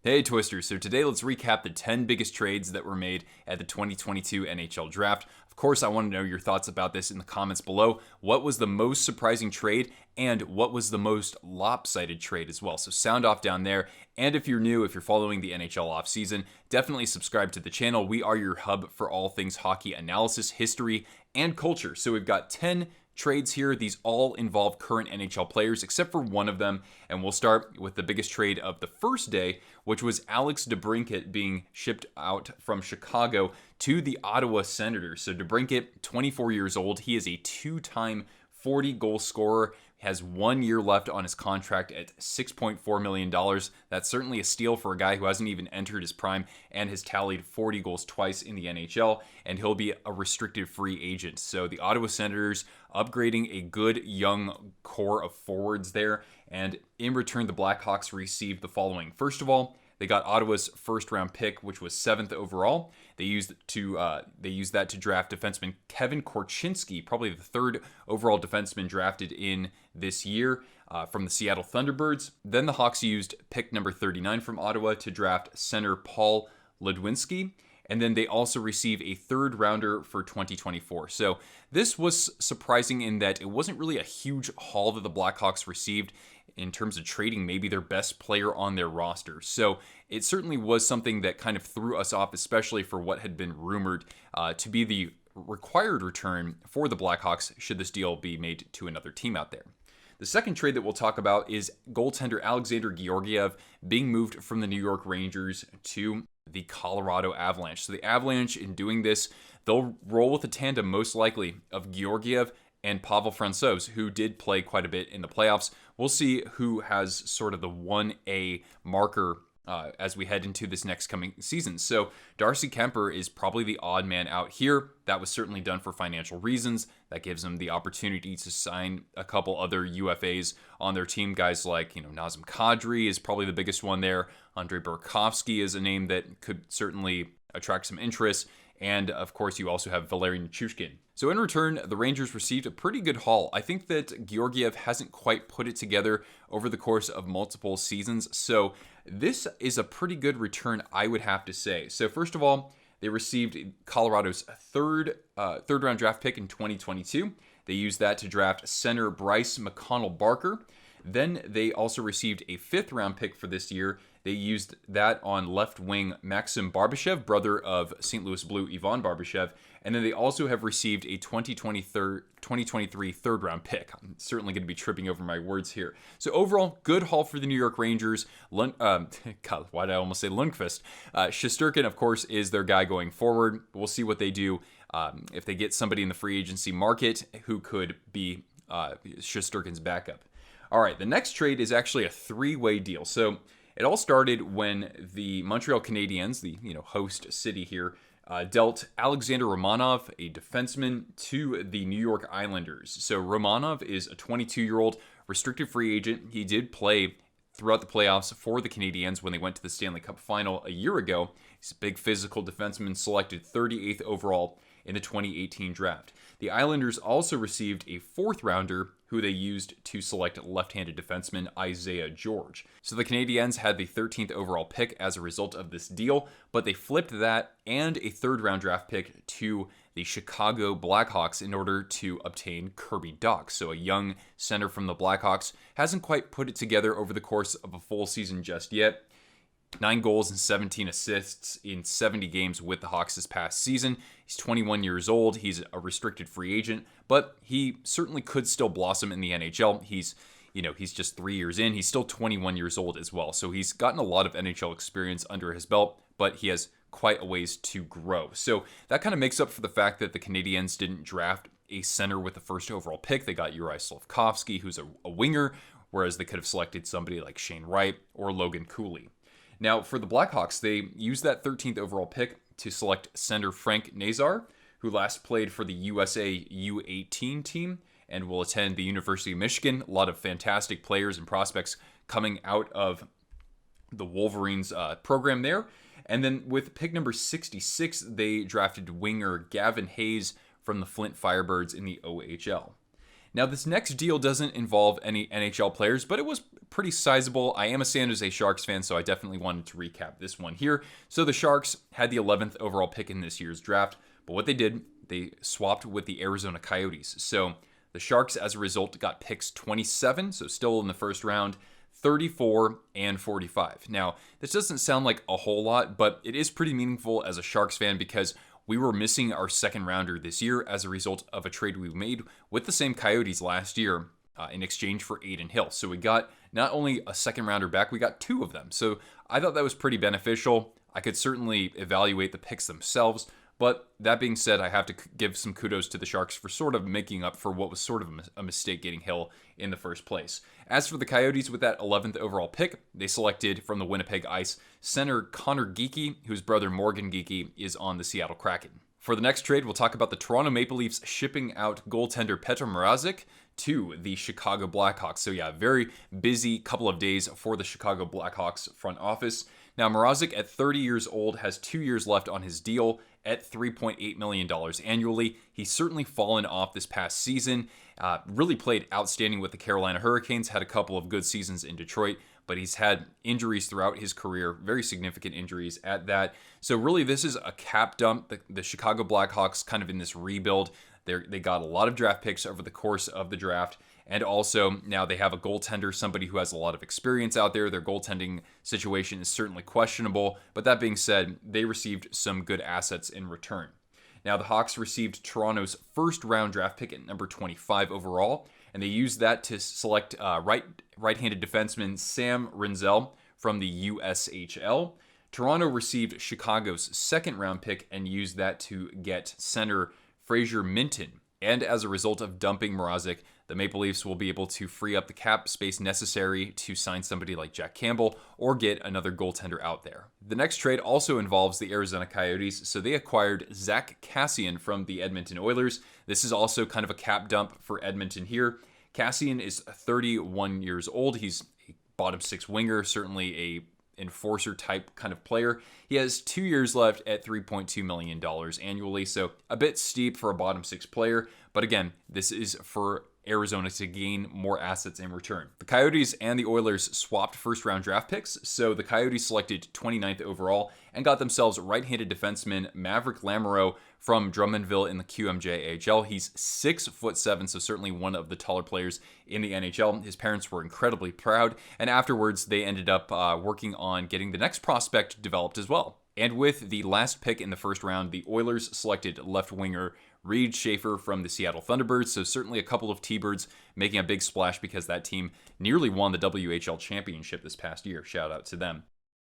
Hey Twisters, so today let's recap the 10 biggest trades that were made at the 2022 NHL Draft. Of course, I want to know your thoughts about this in the comments below. What was the most surprising trade and what was the most lopsided trade as well? So sound off down there. And if you're new, if you're following the NHL offseason, definitely subscribe to the channel. We are your hub for all things hockey analysis, history, and culture. So we've got 10 trades here. These all involve current NHL players, except for one of them. And we'll start with the biggest trade of the first day, which was Alex DeBrincat being shipped out from Chicago to the Ottawa Senators. So DeBrincat, 24 years old. He is a two-time 40-goal scorer. Has 1 year left on his contract at $6.4 million. That's certainly a steal for a guy who hasn't even entered his prime and has tallied 40 goals twice in the NHL, and he'll be a restricted free agent. So the Ottawa Senators upgrading a good young core of forwards there, and in return, the Blackhawks received the following. First of all, they got Ottawa's first-round pick, which was 7th overall. They used that to draft defenseman Kevin Korchinski, probably the third overall defenseman drafted in this year from the Seattle Thunderbirds. Then the Hawks used pick number 39 from Ottawa to draft center Paul Ludwinski. And then they also receive a third rounder for 2024. So this was surprising in that it wasn't really a huge haul that the Blackhawks received in terms of trading maybe their best player on their roster. So it certainly was something that kind of threw us off, especially for what had been rumored to be the required return for the Blackhawks should this deal be made to another team out there. The second trade that we'll talk about is goaltender Alexander Georgiev being moved from the New York Rangers to the Colorado Avalanche. So the Avalanche, in doing this, they'll roll with a tandem most likely of Georgiev and Pavel Francouz, who did play quite a bit in the playoffs. We'll see who has sort of the 1A marker as we head into this next coming season. So Darcy Kemper is probably the odd man out here. That was certainly done for financial reasons. That gives them the opportunity to sign a couple other UFAs on their team. Guys like, Nazem Kadri is probably the biggest one there. Andrei Burakovsky is a name that could certainly attract some interest. And of course, you also have Valeri Nichushkin. So in return, the Rangers received a pretty good haul. I think that Georgiev hasn't quite put it together over the course of multiple seasons. So this is a pretty good return, I would have to say. So first of all, they received Colorado's third round draft pick in 2022. They used that to draft center Bryce McConnell Barker. Then they also received a 5th round pick for this year. They used that on left wing Maxim Barbashev, brother of St. Louis Blue Ivan Barbashev. And then they also have received a 2023 third round pick. I'm certainly going to be tripping over my words here. So overall, good haul for the New York Rangers. God, why did I almost say Lundqvist? Shesterkin, of course, is their guy going forward. We'll see what they do if they get somebody in the free agency market who could be Shesterkin's backup. All right, the next trade is actually a 3-way deal. So it all started when the Montreal Canadiens, the host city here, dealt Alexander Romanov, a defenseman, to the New York Islanders. So Romanov is a 22-year-old restricted free agent. He did play throughout the playoffs for the Canadiens when they went to the Stanley Cup final a year ago. He's a big physical defenseman, selected 38th overall in the 2018 draft. The Islanders also received a 4th rounder who they used to select left-handed defenseman Isaiah George. So the Canadiens had the 13th overall pick as a result of this deal, but they flipped that and a 3rd round draft pick to the Chicago Blackhawks in order to obtain Kirby Dach. So a young center from the Blackhawks hasn't quite put it together over the course of a full season just yet. 9 goals and 17 assists in 70 games with the Hawks this past season. He's 21 years old. He's a restricted free agent, but he certainly could still blossom in the NHL. He's just 3 years in. He's still 21 years old as well. So he's gotten a lot of NHL experience under his belt, but he has quite a ways to grow. So that kind of makes up for the fact that the Canadiens didn't draft a center with the 1st overall pick. They got Uri Slafkovsky, who's a winger, whereas they could have selected somebody like Shane Wright or Logan Cooley. Now, for the Blackhawks, they used that 13th overall pick to select center Frank Nazar, who last played for the USA U18 team and will attend the University of Michigan. A lot of fantastic players and prospects coming out of the Wolverines program there. And then with pick number 66, they drafted winger Gavin Hayes from the Flint Firebirds in the OHL. Now, this next deal doesn't involve any NHL players, but it was pretty sizable. I am a San Jose Sharks fan, so I definitely wanted to recap this one here. So the Sharks had the 11th overall pick in this year's draft, but what they did, they swapped with the Arizona Coyotes. So the Sharks, as a result, got picks 27, so still in the first round, 34, and 45. Now, this doesn't sound like a whole lot, but it is pretty meaningful as a Sharks fan because we were missing our second rounder this year as a result of a trade we made with the same Coyotes last year in exchange for Adin Hill. So we got not only a second rounder back, we got two of them. So I thought that was pretty beneficial. I could certainly evaluate the picks themselves, but that being said, I have to give some kudos to the Sharks for sort of making up for what was sort of a mistake getting Hill in the first place. As for the Coyotes, with that 11th overall pick, they selected from the Winnipeg Ice center Connor Geekie, whose brother Morgan Geekie is on the Seattle Kraken. For the next trade, we'll talk about the Toronto Maple Leafs shipping out goaltender Petr Mrazek to the Chicago Blackhawks. So yeah, very busy couple of days for the Chicago Blackhawks front office. Now, Mrazek, at 30 years old, has 2 years left on his deal at $3.8 million annually. He's certainly fallen off this past season. Really played outstanding with the Carolina Hurricanes, had a couple of good seasons in Detroit, but he's had injuries throughout his career, very significant injuries at that. So really, this is a cap dump. The Chicago Blackhawks kind of in this rebuild. They got a lot of draft picks over the course of the draft. And also, now they have a goaltender, somebody who has a lot of experience out there. Their goaltending situation is certainly questionable. But that being said, they received some good assets in return. Now, the Hawks received Toronto's first round draft pick at number 25 overall. And they used that to select right-handed defenseman Sam Rinzel from the USHL. Toronto received Chicago's second round pick and used that to get center Fraser Minton. And as a result of dumping Mrazek, the Maple Leafs will be able to free up the cap space necessary to sign somebody like Jack Campbell or get another goaltender out there. The next trade also involves the Arizona Coyotes, so they acquired Zach Kassian from the Edmonton Oilers. This is also kind of a cap dump for Edmonton here. Kassian is 31 years old. He's a bottom six winger, certainly a enforcer type kind of player. He has 2 years left at $3.2 million annually, so a bit steep for a bottom six player. But again, this is for Arizona to gain more assets in return. The Coyotes and the Oilers swapped first round draft picks, so the Coyotes selected 29th overall and got themselves right-handed defenseman Maverick Lamoureux from Drummondville in the QMJHL. He's 6'7", so certainly one of the taller players in the NHL. His parents were incredibly proud, and afterwards they ended up working on getting the next prospect developed as well. And with the last pick in the first round, the Oilers selected left winger Reed Schaefer from the Seattle Thunderbirds, so certainly a couple of T-Birds making a big splash because that team nearly won the WHL championship this past year. Shout out to them.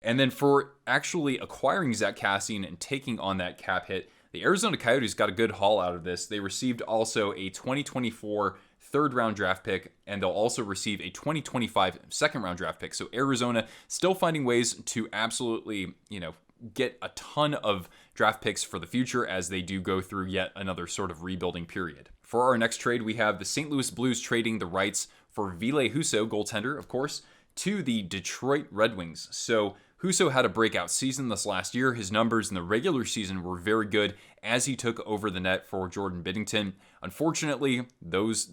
And then for actually acquiring Zach Kassian and taking on that cap hit, the Arizona Coyotes got a good haul out of this. They received also a 2024 third round draft pick, and they'll also receive a 2025 second round draft pick. So Arizona still finding ways to absolutely, get a ton of draft picks for the future as they do go through yet another sort of rebuilding period. For our next trade, we have the St. Louis Blues trading the rights for Ville Husso, goaltender, of course, to the Detroit Red Wings. So Husso had a breakout season this last year. His numbers in the regular season were very good as he took over the net for Jordan Binnington. Unfortunately, those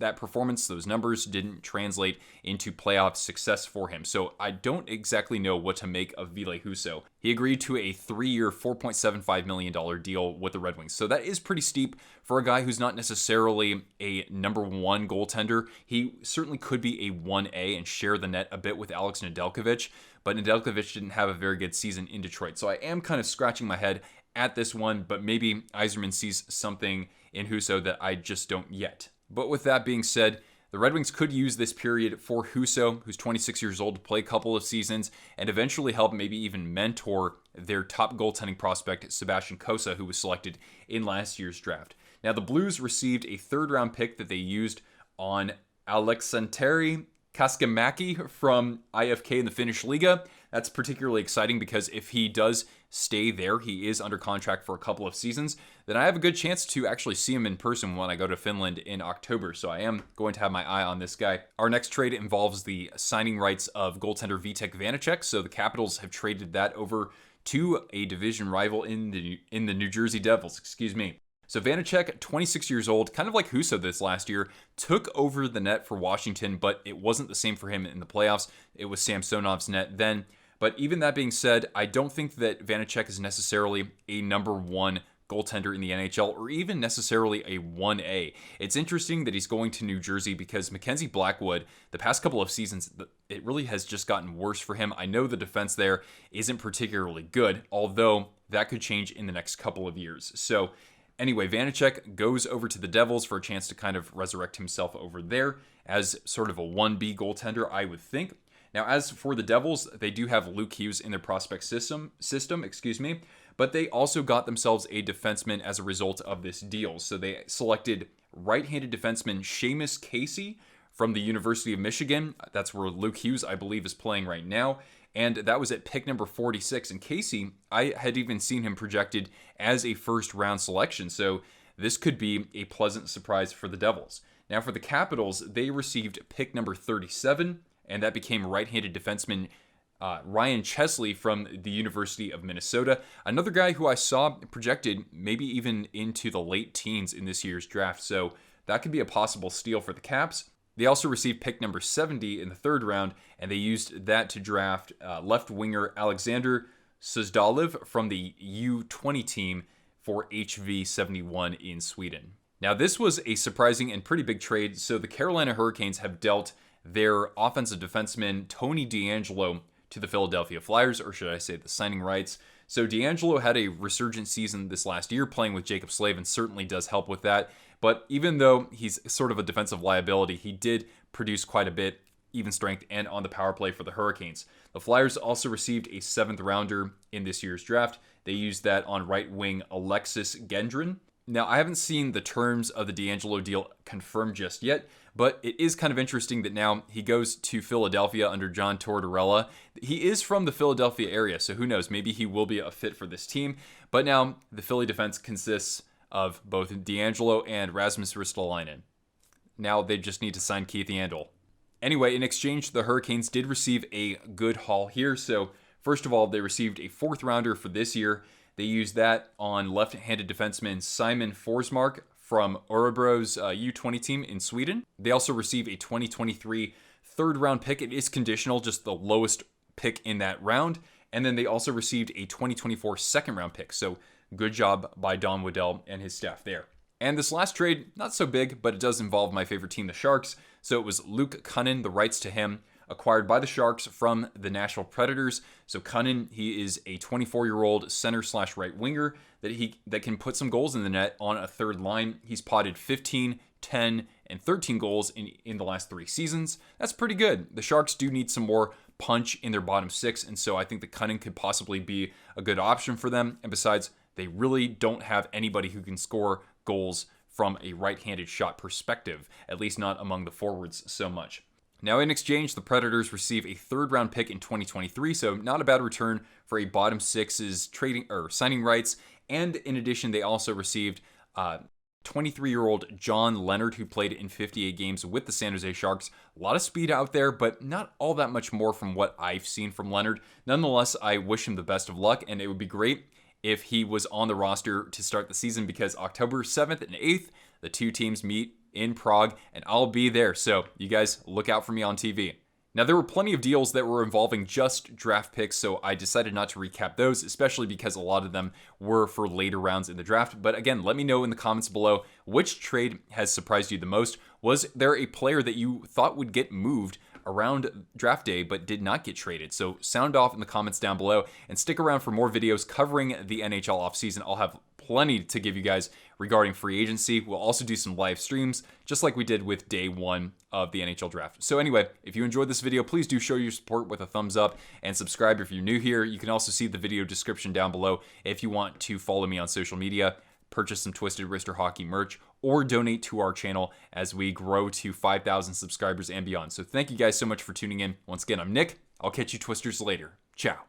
numbers didn't translate into playoff success for him. So I don't exactly know what to make of Ville Husso. He agreed to a 3-year, $4.75 million deal with the Red Wings. So that is pretty steep for a guy who's not necessarily a number one goaltender. He certainly could be a 1A and share the net a bit with Alex Nedeljkovic, but Nedeljkovic didn't have a very good season in Detroit. So I am kind of scratching my head at this one, but maybe Yzerman sees something in Husso that I just don't yet. But with that being said, the Red Wings could use this period for Husso, who's 26 years old, to play a couple of seasons and eventually help maybe even mentor their top goaltending prospect, Sebastian Cossa, who was selected in last year's draft. Now, the Blues received a third-round pick that they used on Aleksanteri Kaskimaki from IFK in the Finnish Liga. That's particularly exciting because if he does stay there, he is under contract for a couple of seasons, then I have a good chance to actually see him in person when I go to Finland in October. So I am going to have my eye on this guy. Our next trade involves the signing rights of goaltender Vitek Vanacek. So the Capitals have traded that over to a division rival in the New Jersey Devils, So Vanecek, 26 years old, kind of like Husso this last year, took over the net for Washington, but it wasn't the same for him in the playoffs. It was Samsonov's net then. But even that being said, I don't think that Vanecek is necessarily a number one goaltender in the NHL or even necessarily a 1A. It's interesting that he's going to New Jersey because Mackenzie Blackwood, the past couple of seasons, it really has just gotten worse for him. I know the defense there isn't particularly good, although that could change in the next couple of years. So anyway, Vanecek goes over to the Devils for a chance to kind of resurrect himself over there as sort of a 1B goaltender, I would think. Now, as for the Devils, they do have Luke Hughes in their prospect system, but they also got themselves a defenseman as a result of this deal. So they selected right-handed defenseman Seamus Casey from the University of Michigan. That's where Luke Hughes, I believe, is playing right now. And that was at pick number 46. And Casey, I had even seen him projected as a first-round selection. So this could be a pleasant surprise for the Devils. Now, for the Capitals, they received pick number 37, and that became right-handed defenseman Ryan Chesley from the University of Minnesota. Another guy who I saw projected maybe even into the late teens in this year's draft. So that could be a possible steal for the Caps. They also received pick number 70 in the third round, and they used that to draft left winger Alexander Suzdalev from the U20 team for HV71 in Sweden. Now, this was a surprising and pretty big trade. So the Carolina Hurricanes have dealt their offensive defenseman Tony DeAngelo to the Philadelphia Flyers, or should I say the signing rights. So DeAngelo had a resurgent season this last year playing with Jacob Slavin, certainly does help with that. But even though he's sort of a defensive liability, he did produce quite a bit, even strength, and on the power play for the Hurricanes. The Flyers also received a 7th rounder in this year's draft. They used that on right wing Alexis Gendron. Now, I haven't seen the terms of the DeAngelo deal confirmed just yet, but it is kind of interesting that now he goes to Philadelphia under John Tortorella. He is from the Philadelphia area, so who knows? Maybe he will be a fit for this team. But now the Philly defense consists of both DeAngelo and Rasmus Ristolainen. Now they just need to sign Keith Yandle. Anyway, in exchange, the Hurricanes did receive a good haul here. So first of all, they received a 4th rounder for this year. They used that on left-handed defenseman Simon Forsmark from Örebro's U20 team in Sweden. They also received a 2023 third-round pick. It is conditional, just the lowest pick in that round. And then they also received a 2024 second-round pick. So good job by Don Waddell and his staff there. And this last trade, not so big, but it does involve my favorite team, the Sharks. So it was Luke Kunin, the rights to him, acquired by the Sharks from the Nashville Predators. So Kunin, he is a 24-year-old center/right winger that can put some goals in the net on a third line. He's potted 15, 10, and 13 goals in the last 3 seasons. That's pretty good. The Sharks do need some more punch in their bottom 6, and so I think that Kunin could possibly be a good option for them. And besides, they really don't have anybody who can score goals from a right-handed shot perspective, at least not among the forwards so much. Now, in exchange, the Predators receive a 3rd-round pick in 2023, so not a bad return for a bottom 6's trading or signing rights. And in addition, they also received 23-year-old John Leonard, who played in 58 games with the San Jose Sharks. A lot of speed out there, but not all that much more from what I've seen from Leonard. Nonetheless, I wish him the best of luck, and it would be great if he was on the roster to start the season, because October 7th and 8th, the two teams meet in Prague, and I'll be there. So you guys look out for me on TV. Now, there were plenty of deals that were involving just draft picks, so I decided not to recap those, especially because a lot of them were for later rounds in the draft. But again, let me know in the comments below which trade has surprised you the most. Was there a player that you thought would get moved around draft day but did not get traded? So sound off in the comments down below, and stick around for more videos covering the NHL offseason. I'll have plenty to give you guys regarding free agency. We'll also do some live streams, just like we did with day 1 of the NHL draft. So anyway, if you enjoyed this video, please do show your support with a thumbs up and subscribe if you're new here. You can also see the video description down below if you want to follow me on social media, purchase some Twisted Wrister Hockey merch, or donate to our channel as we grow to 5,000 subscribers and beyond. So thank you guys so much for tuning in. Once again, I'm Nick. I'll catch you Twisters later. Ciao.